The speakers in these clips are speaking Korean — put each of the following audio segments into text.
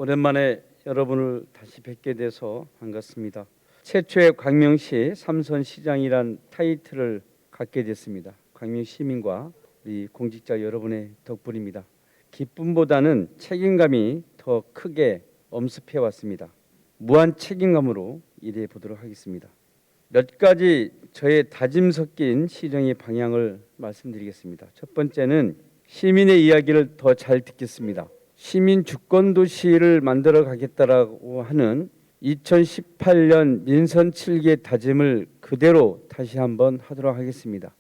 오랜만에 여러분을 다시 뵙게 돼서 반갑습니다. 최초의 광명시 삼선시장이란 타이틀을 갖게 됐습니다. 광명 시민과 우리 공직자 여러분의 덕분입니다. 기쁨보다는 책임감이 더 크게 엄습해 왔습니다. 무한 책임감으로 일해 보도록 하겠습니다. 몇 가지 저의 다짐 섞인 시정의 방향을 말씀드리겠습니다. 첫 번째는 시민의 이야기를 더 잘 듣겠습니다. 시민 주권 도시를 만들어 가겠다라고 하는 2018년 민선 7개 다짐을 그대로 다시 한번 하도록 하겠습니다.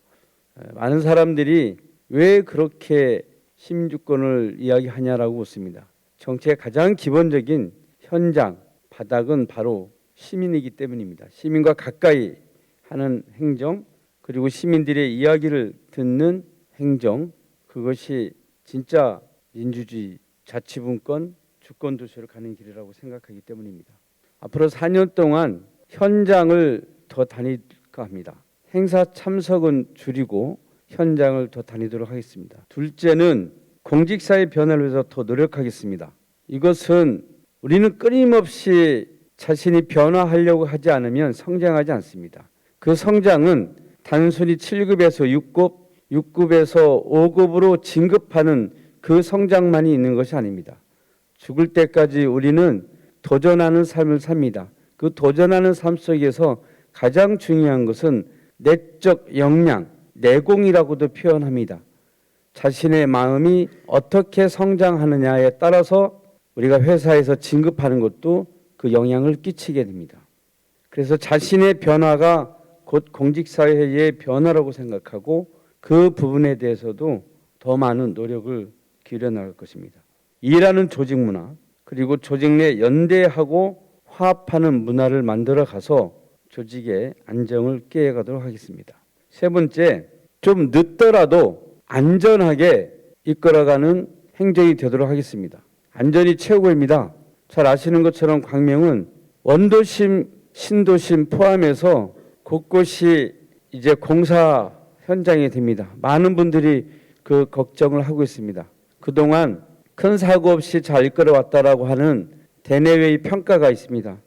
많은 사람들이 왜 그렇게 시민 주권을 이야기하냐라고 묻습니다. 정치의 가장 기본적인 현장, 바닥은 바로 시민이기 때문입니다. 시민과 가까이 하는 행정, 그리고 시민들의 이야기를 듣는 행정, 그것이 진짜 민주주의, 자치분권, 주권도시로 가는 길이라고 생각하기 때문입니다. 앞으로 4년 동안 현장을 더 다닐까 합니다. 행사 참석은 줄이고 현장을 더 다니도록 하겠습니다. 둘째는 공직사회 변화를 위해서 더 노력하겠습니다. 이것은 우리는 끊임없이 자신이 변화하려고 하지 않으면 성장하지 않습니다. 그 성장은 단순히 7급에서 6급, 6급에서 5급으로 진급하는 그 성장만이 있는 것이 아닙니다. 죽을 때까지 우리는 도전하는 삶을 삽니다. 그 도전하는 삶 속에서 가장 중요한 것은 내적 역량, 내공이라고도 표현합니다. 자신의 마음이 어떻게 성장하느냐에 따라서 우리가 회사에서 진급하는 것도 그 영향을 끼치게 됩니다. 그래서 자신의 변화가 곧 공직사회의 변화라고 생각하고 그 부분에 대해서도 더 많은 노력을 기울여 나갈 것입니다. 일하는 조직 문화, 그리고 조직 내 연대하고 화합하는 문화를 만들어 가서 조직의 안정을 깨가도록 하겠습니다. 세 번째, 좀 늦더라도 안전하게 이끌어가는 행정이 되도록 하겠습니다. 안전이 최고입니다. 잘 아시는 것처럼 광명은 원도심, 신도심 포함해서 곳곳이 이제 공사 현장이 됩니다. 많은 분들이 그 걱정을 하고 있습니다. 그동안 큰 사고 없이 잘 이끌어왔다라고 하는 대내외의 평가가 있습니다.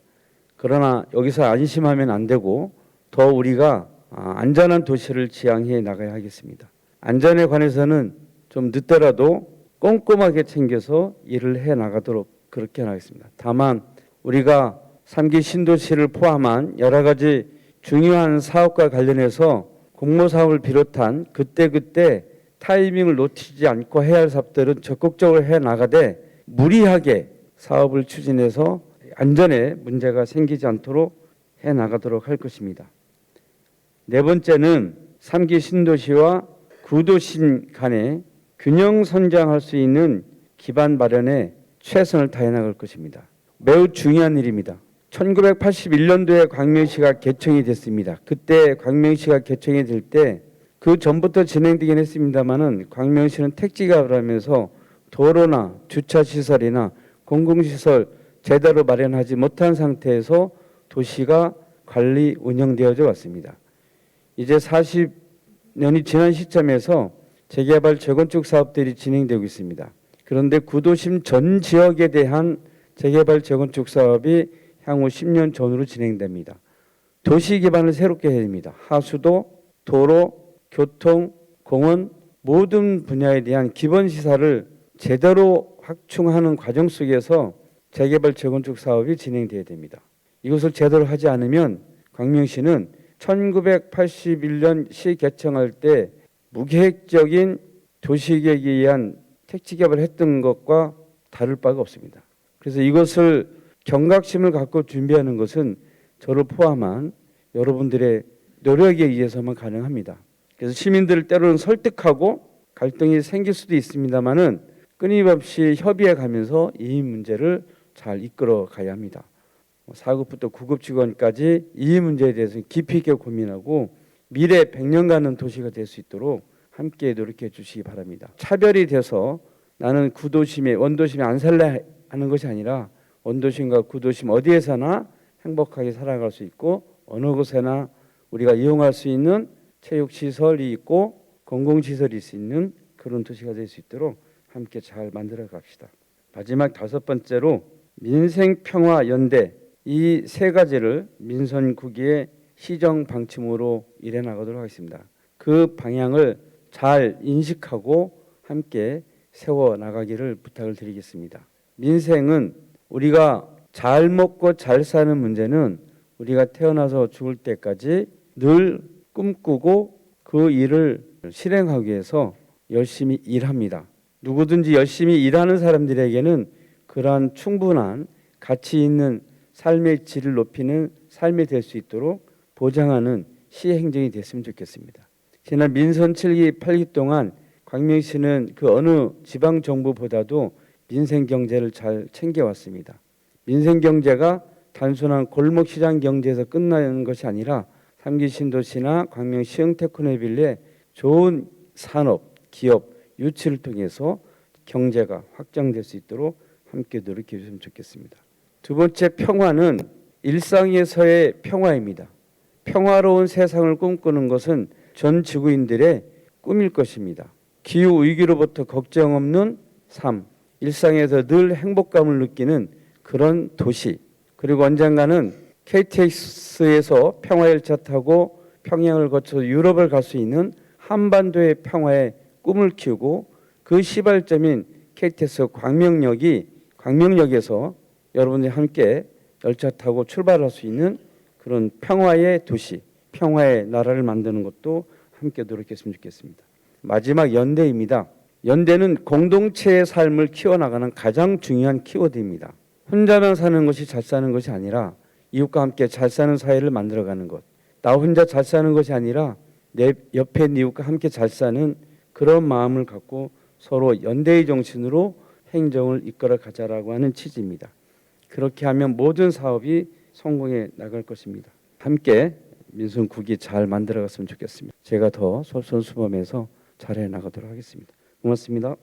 그러나 여기서 안심하면 안 되고 더 우리가 안전한 도시를 지향해 나가야 하겠습니다. 안전에 관해서는 좀 늦더라도 꼼꼼하게 챙겨서 일을 해 나가도록 그렇게 하겠습니다. 다만 우리가 3기 신도시를 포함한 여러 가지 중요한 사업과 관련해서 공모사업을 비롯한 그때그때 타이밍을 놓치지 않고 해야 할 사업들은 적극적으로 해 나가되 무리하게 사업을 추진해서 안전에 문제가 생기지 않도록 해 나가도록 할 것입니다. 네 번째는 3기 신도시와 구도심 간에 균형 선장할 수 있는 기반 마련에 최선을 다해 나갈 것입니다. 매우 중요한 일입니다. 1981년도에 광명시가 개청이 됐습니다. 그때 광명시가 개청이 될 때 그 전부터 진행되긴 했습니다만은 광명시는 택지가를 하면서 도로나 주차시설이나 공공시설 제대로 마련하지 못한 상태에서 도시가 관리 운영되어져 왔습니다. 이제 40년이 지난 시점에서 재개발 재건축 사업들이 진행되고 있습니다. 그런데 구도심 전 지역에 대한 재개발 재건축 사업이 향후 10년 전으로 진행됩니다. 도시 기반을 새롭게 해야 됩니다. 하수도, 도로, 교통, 공원 모든 분야에 대한 기본 시설을 제대로 확충하는 과정 속에서 재개발 재건축 사업이 진행돼야 됩니다. 이것을 제대로 하지 않으면 광명시는 1981년 시 개청할 때 무계획적인 도시계획에 의한 택지 개발을 했던 것과 다를 바가 없습니다. 그래서 이것을 경각심을 갖고 준비하는 것은 저를 포함한 여러분들의 노력에 의해서만 가능합니다. 그래서 시민들을 때로는 설득하고 갈등이 생길 수도 있습니다만은 끊임없이 협의해 가면서 이 문제를 잘 이끌어 가야 합니다. 4급부터 9급 직원까지 이 문제에 대해서 깊이 있게 고민하고 미래 100년가는 도시가 될 수 있도록 함께 노력해 주시기 바랍니다. 차별이 돼서 나는 구도심에 원도심에 안 살래 하는 것이 아니라 원도심과 구도심 어디에서나 행복하게 살아갈 수 있고 어느 곳에나 우리가 이용할 수 있는 체육시설이 있고 공공시설이 있는 그런 도시가 될 수 있도록 함께 잘 만들어 갑시다. 마지막 다섯 번째로 민생평화연대 이 세 가지를 민선구기의 시정 방침으로 일해 나가도록 하겠습니다. 그 방향을 잘 인식하고 함께 세워 나가기를 부탁을 드리겠습니다. 민생은 우리가 잘 먹고 잘 사는 문제는 우리가 태어나서 죽을 때까지 늘 꿈꾸고 그 일을 실행하기 위해서 열심히 일합니다. 누구든지 열심히 일하는 사람들에게는 그러한 충분한 가치 있는 삶의 질을 높이는 삶이 될 수 있도록 보장하는 시행정이 됐으면 좋겠습니다. 지난 민선 7기 8기 동안 광명시는 그 어느 지방 정부보다도 민생 경제를 잘 챙겨왔습니다. 민생 경제가 단순한 골목 시장 경제에서 끝나는 것이 아니라 3기 신도시나 광명시 영태권에 빌려 좋은 산업, 기업 유치를 통해서 경제가 확장될 수 있도록 함께 노력해 주시면 좋겠습니다. 두 번째 평화는 일상에서의 평화입니다. 평화로운 세상을 꿈꾸는 것은 전 지구인들의 꿈일 것입니다. 기후 위기로부터 걱정 없는 삶, 일상에서 늘 행복감을 느끼는 그런 도시, 그리고 언젠가는 KTX에서 평화열차 타고 평양을 거쳐 유럽을 갈 수 있는 한반도의 평화의 꿈을 키우고 그 시발점인 KTX 광명역에서 여러분들이 함께 열차 타고 출발할 수 있는 그런 평화의 도시, 평화의 나라를 만드는 것도 함께 노력했으면 좋겠습니다. 마지막 연대입니다. 연대는 공동체의 삶을 키워나가는 가장 중요한 키워드입니다. 혼자만 사는 것이 잘 사는 것이 아니라 이웃과 함께 잘 사는 사회를 만들어가는 것. 나 혼자 잘 사는 것이 아니라 내 옆에 있는 이웃과 함께 잘 사는 그런 마음을 갖고 서로 연대의 정신으로 행정을 이끌어 가자라고 하는 취지입니다. 그렇게 하면 모든 사업이 성공해 나갈 것입니다. 함께 민선국이 잘 만들어갔으면 좋겠습니다. 제가 더 솔선수범해서 잘해 나가도록 하겠습니다. 고맙습니다.